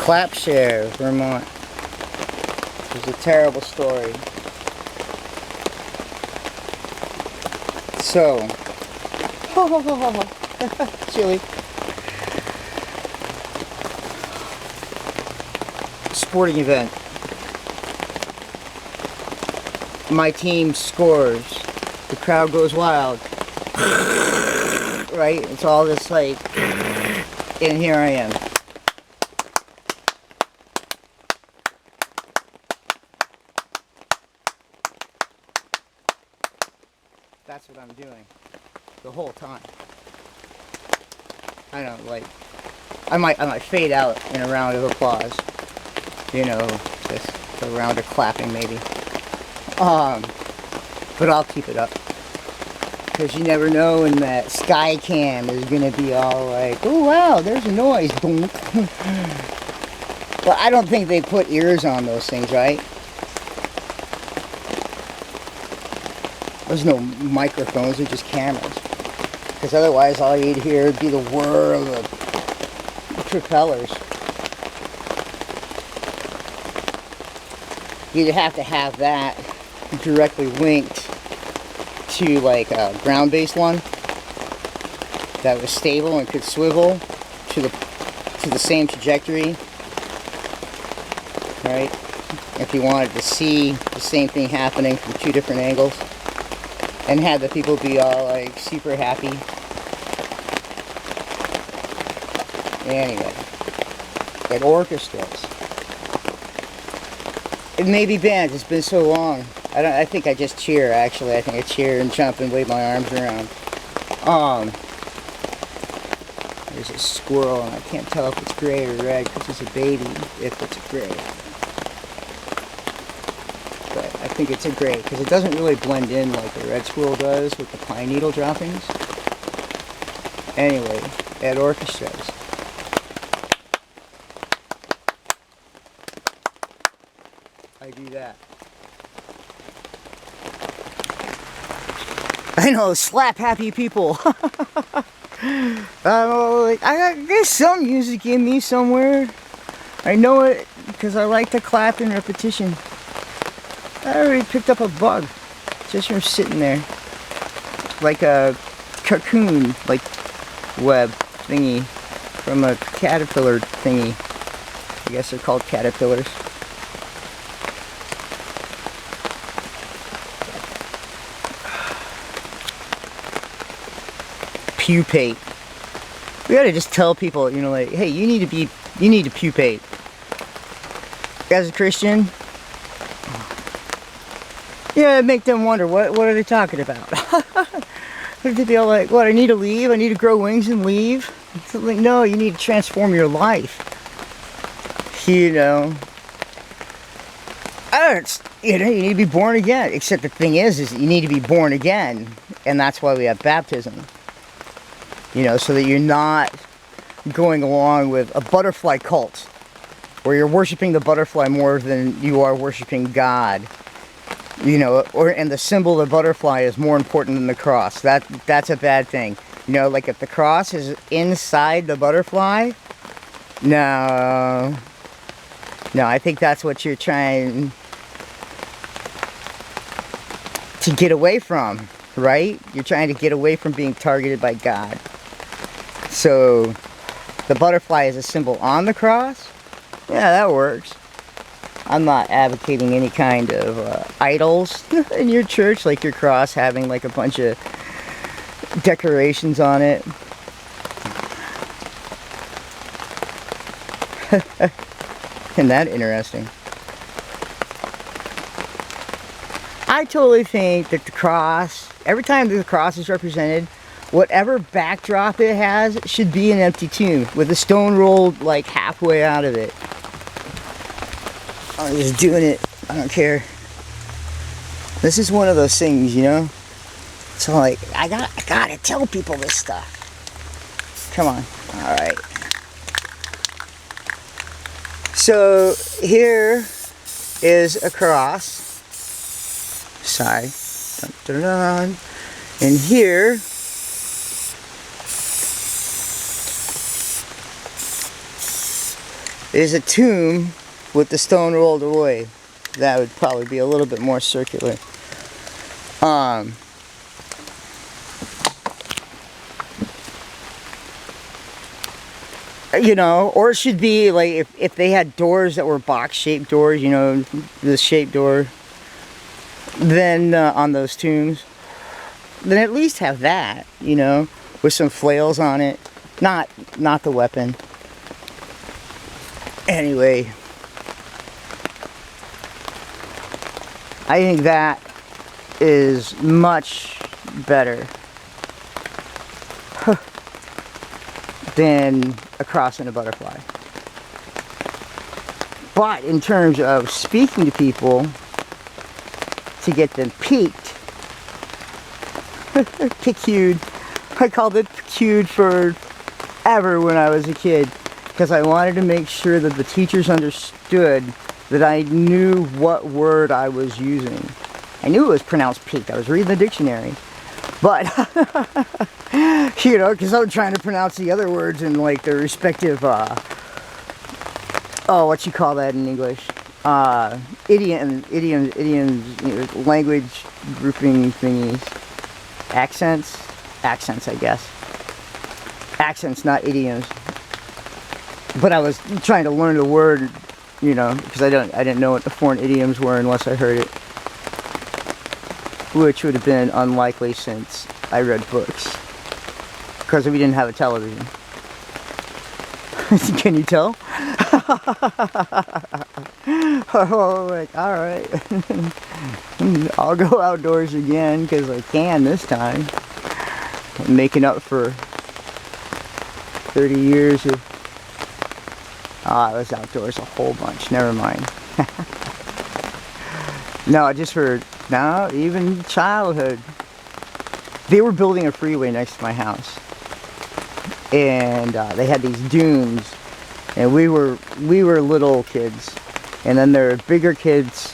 ClapShare, Vermont. It was a terrible story. So, chilly. Sporting event. My team scores. The crowd goes wild. Right? It's all this like, and here I am. That's what I'm doing the whole time. I don't like. I might fade out in a round of applause. You know, just a round of clapping maybe. But I'll keep it up. Because you never know when that sky cam is going to be all like, oh wow, there's a noise. But I don't think they put ears on those things, right? There's no microphones, they're just cameras. Because otherwise all you'd hear would be the whir of the propellers. You'd have to have that directly linked to like a ground-based one that was stable and could swivel to the same trajectory, right? If you wanted to see the same thing happening from two different angles, and had the people be all like super happy. Anyway, at orchestras. It may be bands, it's been so long. I think I just cheer actually. I think I cheer and jump and wave my arms around. There's a squirrel and I can't tell if it's gray or red because it's a baby if it's gray. But I think it's a gray because it doesn't really blend in like the red squirrel does with the pine needle droppings. Anyway, at orchestras. I do that. I know, slap happy people. I guess some music in me somewhere. I know it because I like to clap in repetition. I already picked up a bug just from sitting there. Like a cocoon, like web thingy from a caterpillar thingy. I guess they're called caterpillars. Pupate. We gotta just tell people, you know, like, hey, you need to pupate. As a Christian, yeah, make them wonder what are they talking about. They'd be all like, what? I need to leave. I need to grow wings and leave. It's like, no, you need to transform your life. You know, you need to be born again. Except the thing is you need to be born again, and that's why we have baptism. You know, so that you're not going along with a butterfly cult where you're worshiping the butterfly more than you are worshiping God. You know, and the symbol of the butterfly is more important than the cross. That's a bad thing. You know, like if the cross is inside the butterfly, no, I think that's what you're trying to get away from, right? You're trying to get away from being targeted by God. So, the butterfly is a symbol on the cross? Yeah, that works. I'm not advocating any kind of idols in your church, like your cross having like a bunch of decorations on it. Isn't that interesting? I totally think that the cross, every time the cross is represented, whatever backdrop it has should be an empty tomb with a stone rolled like halfway out of it. I'm just doing it. I don't care. This is one of those things, you know? So like, I gotta tell people this stuff. Come on. Alright. So here is a cross. Sorry. Dun, dun, dun. And here is a tomb with the stone rolled away. That would probably be a little bit more circular. You know, or it should be like if they had doors that were box-shaped doors, you know, this shaped door, then on those tombs, then at least have that, you know, with some flails on it, not the weapon. Anyway, I think that is much better than a cross and a butterfly. But in terms of speaking to people to get them piqued, piqued, I called it piqued forever when I was a kid, because I wanted to make sure that the teachers understood that I knew what word I was using. I knew it was pronounced piqued. I was reading the dictionary. But, you know, because I'm trying to pronounce the other words in, like, their respective, oh, what you call that in English? Idioms, language grouping thingies. Accents, I guess. Accents, not idioms. But I was trying to learn the word, you know, because I didn't know what the foreign idioms were unless I heard it. Which would have been unlikely since I read books. Because we didn't have a television. Can you tell? Oh, like, alright. I'll go outdoors again because I can this time. I'm making up for 30 years of... I was outdoors a whole bunch. Never mind. No, just for... No, even childhood. They were building a freeway next to my house. And they had these dunes. And we were little kids. And then there were bigger kids.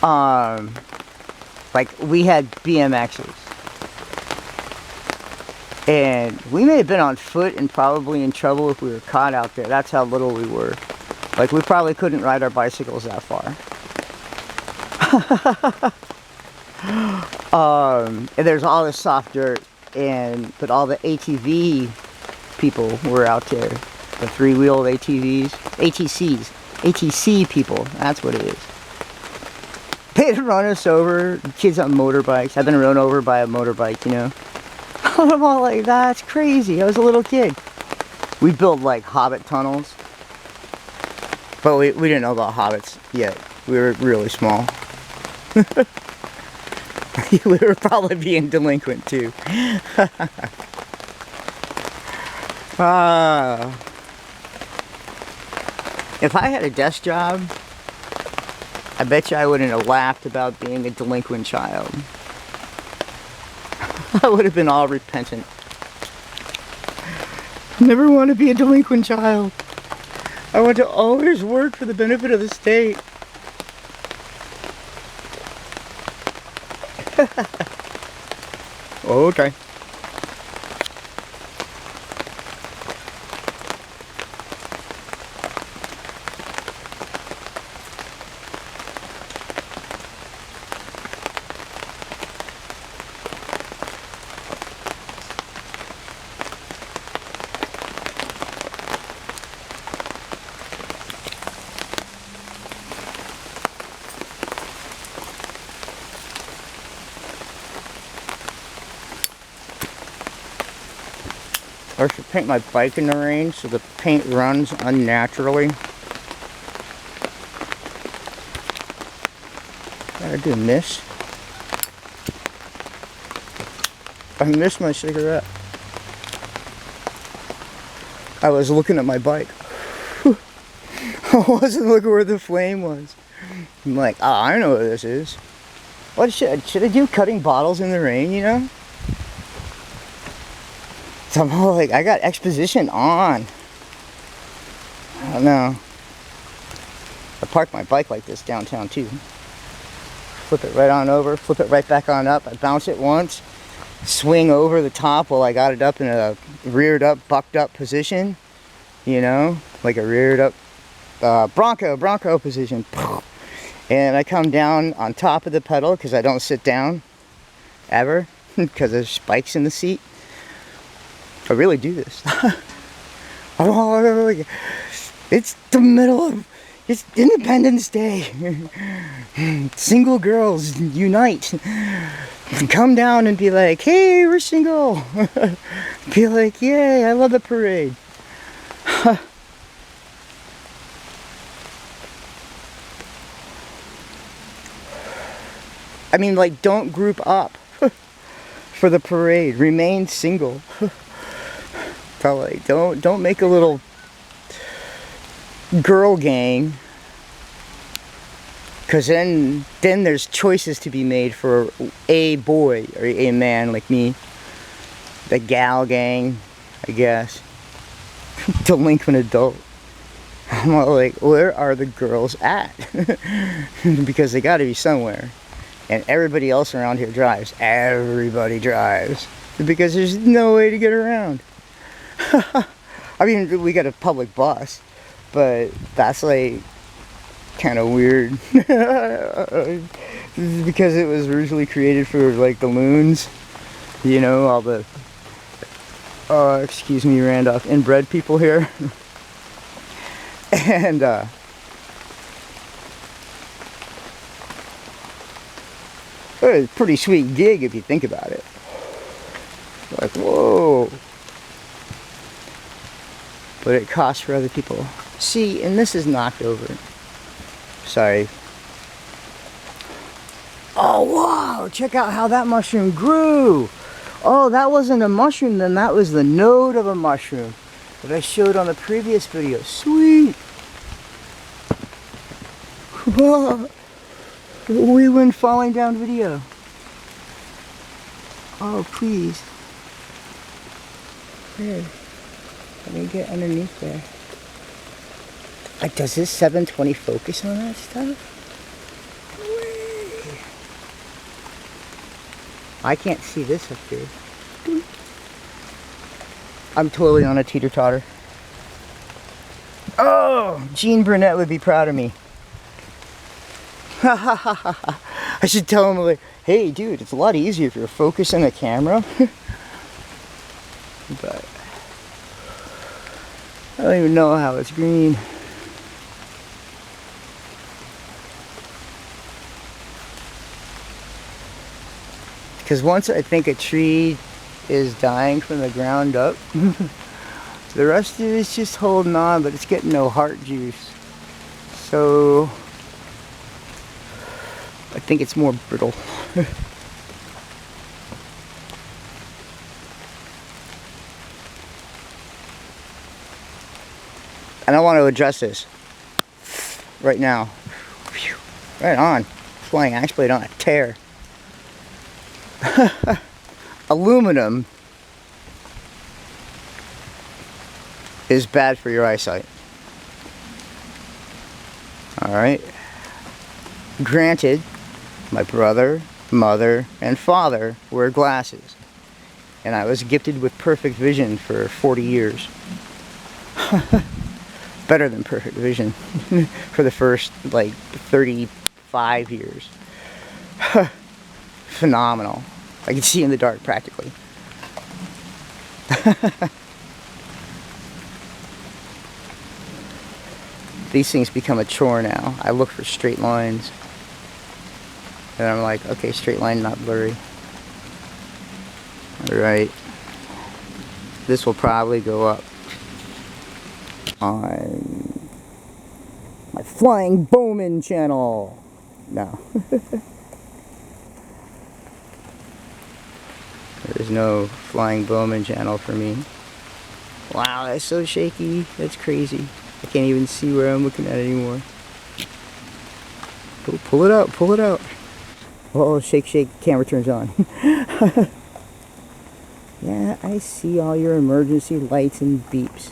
Like, we had BMXs. And we may have been on foot and probably in trouble if we were caught out there. That's how little we were. Like, we probably couldn't ride our bicycles that far. And there's all this soft dirt, but all the ATV people were out there. The three-wheeled ATC people, that's what it is. They'd run us over, kids on motorbikes. I've been run over by a motorbike, you know. I'm all like, that's crazy. I was a little kid. We built like hobbit tunnels. But we didn't know about hobbits yet. We were really small. We were probably being delinquent too. If I had a desk job, I bet you I wouldn't have laughed about being a delinquent child. I would have been all repentant. Never want to be a delinquent child. I want to always work for the benefit of the state. Okay. I should paint my bike in the rain so the paint runs unnaturally. I did miss. I missed my cigarette. I was looking at my bike. I wasn't looking where the flame was. I'm like, oh, I know what this is. What should I do? Cutting bottles in the rain, you know? So I'm all like, I got exposition on. I don't know. I park my bike like this downtown too. Flip it right on over, flip it right back on up. I bounce it once, swing over the top while I got it up in a reared up, bucked up position. You know, like a reared up Bronco position. And I come down on top of the pedal because I don't sit down ever because there's spikes in the seat. I really do this. It's the middle of, it's Independence Day. Single girls unite. Come down and be like, hey, we're single. Be like, yay, I love the parade. I mean, like, don't group up for the parade. Remain single. But like, don't make a little girl gang, because then there's choices to be made for a boy or a man like me. The gal gang, I guess. Delinquent adult. I'm all like, where are the girls at? Because they got to be somewhere. And everybody else around here drives. Everybody drives. Because there's no way to get around. I mean, we got a public bus, but that's like kind of weird. Because it was originally created for like the loons. You know, all the, excuse me, Randolph, inbred people here. And, it's a pretty sweet gig if you think about it. Like, whoa. But it costs for other people. See, and this is knocked over. Sorry. Oh, wow! Check out how that mushroom grew! Oh, that wasn't a mushroom then, that was the node of a mushroom that I showed on the previous video. Sweet! We went falling down video. Oh, please. Here. Let me get underneath there. Like, does this 720 focus on that stuff? I can't see this up here. I'm totally on a teeter-totter. Oh, Gene Burnett would be proud of me. I should tell him, like, hey, dude, it's a lot easier if you're focusing the camera. But I don't even know how it's green. Because once I think a tree is dying from the ground up, the rest of it's just holding on, but it's getting no heart juice. So I think it's more brittle. And I want to address this right now. Right on. Flying axe blade on a tear. Aluminum is bad for your eyesight. Alright. Granted, my brother, mother, and father wear glasses. And I was gifted with perfect vision for 40 years. Better than perfect vision for the first, like, 35 years. Phenomenal. I can see in the dark practically. These things become a chore now. I look for straight lines. And I'm like, okay, straight line, not blurry. Alright. This will probably go up on my Flying Bowman channel. No. There's no Flying Bowman channel for me. Wow, that's so shaky. That's crazy. I can't even see where I'm looking at anymore. Oh, pull it out, pull it out. Oh, shake, shake, camera turns on. Yeah, I see all your emergency lights and beeps.